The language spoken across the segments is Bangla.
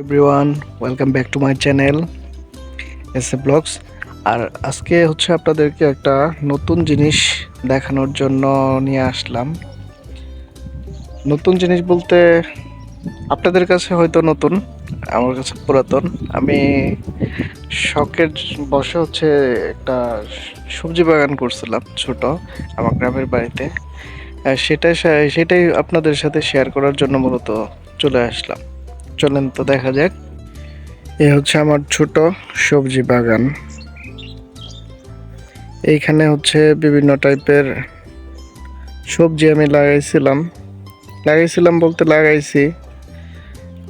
Everyone, welcome back to my channel S A vlogs. আর আজকে হচ্ছে আপনাদেরকে একটা নতুন জিনিস দেখানোর জন্য নিয়ে আসলাম। নতুন জিনিস বলতে আপনাদের কাছে হয়তো নতুন, আমার কাছে পুরাতন। আমি শখের বশে হচ্ছে একটা সবজি বাগান করছিলাম ছোট, আমার গ্রামের বাড়িতে। সেটাই আপনাদের সাথে শেয়ার করার জন্য মূলত চলে আসলাম। চলেন তো দেখা যাক। এ হচ্ছে আমার ছোট সবজি বাগান। এইখানে হচ্ছে বিভিন্ন টাইপের সবজি আমি লাগাইছিলাম বলতে লাগাইছি,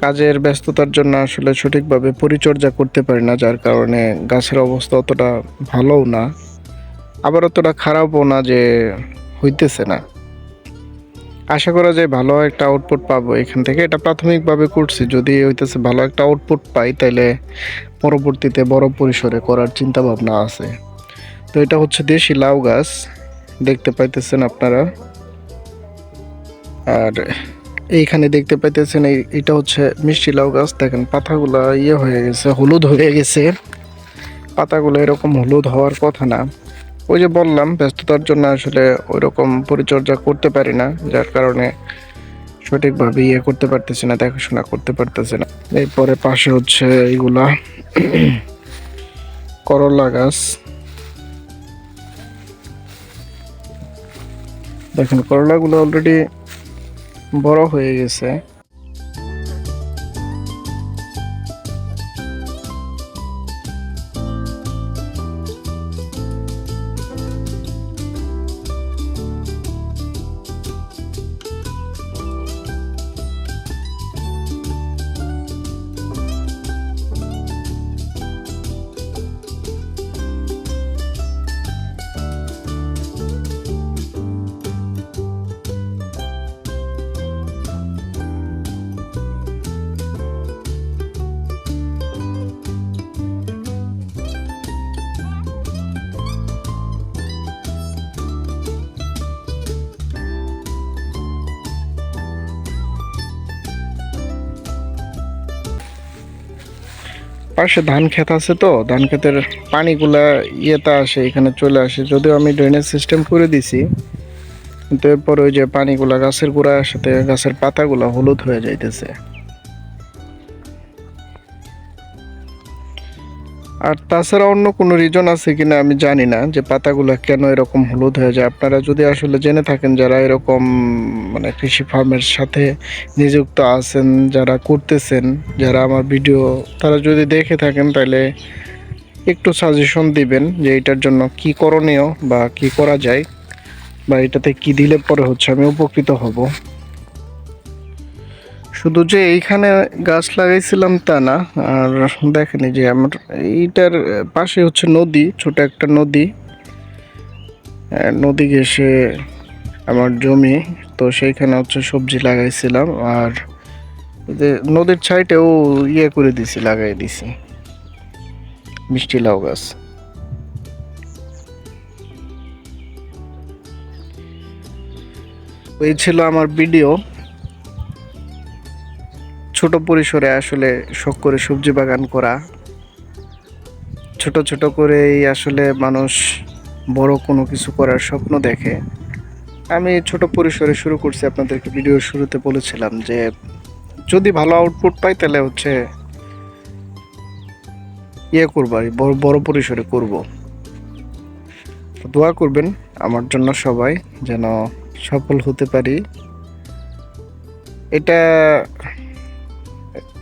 কাজের ব্যস্ততার জন্য আসলে সঠিকভাবে পরিচর্যা করতে পারি না, যার কারণে গাছের অবস্থা অতটা ভালোও না, আবার অতটা খারাপও না যে হইতেছে না। আশা করা যায় ভালো একটা আউটপুট পাবো এখান থেকে। এটা প্রাথমিকভাবে করছি, যদি হইতেছে ভালো একটা আউটপুট পাই তাহলে পরবর্তীতে বড় পরিসরে করার চিন্তা ভাবনা আছে। তো এটা হচ্ছে দেশি লাউ গাছ, দেখতে পাইতেছেন আপনারা। আর এইখানে দেখতে পাইতেছেন এটা হচ্ছে মিষ্টি লাউ গাছ। দেখেন পাতাগুলা হয়ে গেছে, হলুদ হয়ে গেছে। পাতাগুলো এরকম হলুদ হওয়ার কথা না। ওই যে বললাম, ব্যস্ততার জন্য আসলে ওই রকম পরিচর্যা করতে পারি না, যার কারণে সঠিকভাবে করতে পারতেছি না, দেখাশোনা করতে পারতেছি না। এরপরে পাশে হচ্ছে এইগুলা করলা গাছ। দেখেন করলাগুলো অলরেডি বড় হয়ে গেছে। পাশে ধান ক্ষেত আছে, তো ধান ক্ষেতের পানিগুলা ইয়েতে আসে, এখানে চলে আসে। যদিও আমি ড্রেনেজ সিস্টেম করে দিছি, কিন্তু এরপর ওই যে পানিগুলা গাছের গোড়ার সাথে গাছের পাতাগুলা হলুদ হয়ে যাইতেছে। আর তাছাড়া অন্য কোনো রিজন আছে কিনা আমি জানি না, যে পাতাগুলা কেন এরকম হলুদ হয়ে যায়। আপনারা যদি আসলে জেনে থাকেন, যারা এরকম মানে কৃষি ফার্মের সাথে নিযুক্ত আছেন, যারা করতেছেন, যারা আমার ভিডিও তারা যদি দেখে থাকেন, তাহলে একটু সাজেশন দিবেন যে এটার জন্য কি করণীয় বা কি করা যায়, বা এটাতে কি দিলে পরে হচ্ছে আমি উপকৃত হব। শুধু যে এইখানে গাছ লাগাইছিলাম তা না, আর দেখেনি যে আমার এইটার পাশে হচ্ছে নদী, ছোট একটা নদী। নদী ঘেঁষে আমার জমি, তো সেইখানে হচ্ছে সবজি লাগাইছিলাম। আর যে নদীর সাইডেও করে দিছি, লাগাই দিছি মিষ্টি লাউ গাছ। এই ছিল আমার ভিডিও। ছোট পরিসরে আসলে শখ করে সবজি বাগান করা, ছোট ছোট করেই আসলে মানুষ বড় কোনো কিছু করার স্বপ্ন দেখে। আমি ছোট পরিসরে শুরু করছি, আপনাদেরকে ভিডিওর শুরুতে বলেছিলাম যে যদি ভালো আউটপুট পাই তাহলে হচ্ছে করবো, আর বড় বড় পরিসরে করব। দোয়া করবেন আমার জন্য সবাই, যেন সফল হতে পারি। এটা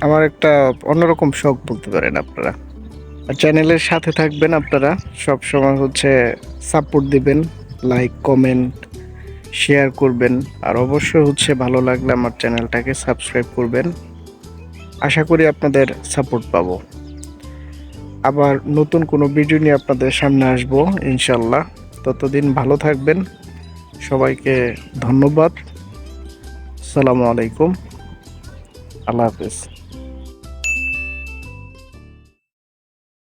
আমার একটা অন্যরকম শখ বলতে পারেন আপনারা। আর চ্যানেলের সাথে থাকবেন আপনারা, সব সময় হচ্ছে সাপোর্ট দিবেন, লাইক কমেন্ট শেয়ার করবেন। আর অবশ্যই হচ্ছে ভালো লাগলে আমার চ্যানেলটাকে সাবস্ক্রাইব করবেন। আশা করি আপনাদের সাপোর্ট পাবো। আবার নতুন কোনো ভিডিও নিয়ে আপনাদের সামনে আসবো ইনশাল্লাহ। ততদিন ভালো থাকবেন। সবাইকে ধন্যবাদ। আসসালামু আলাইকুম। আল্লাহ হাফেজ।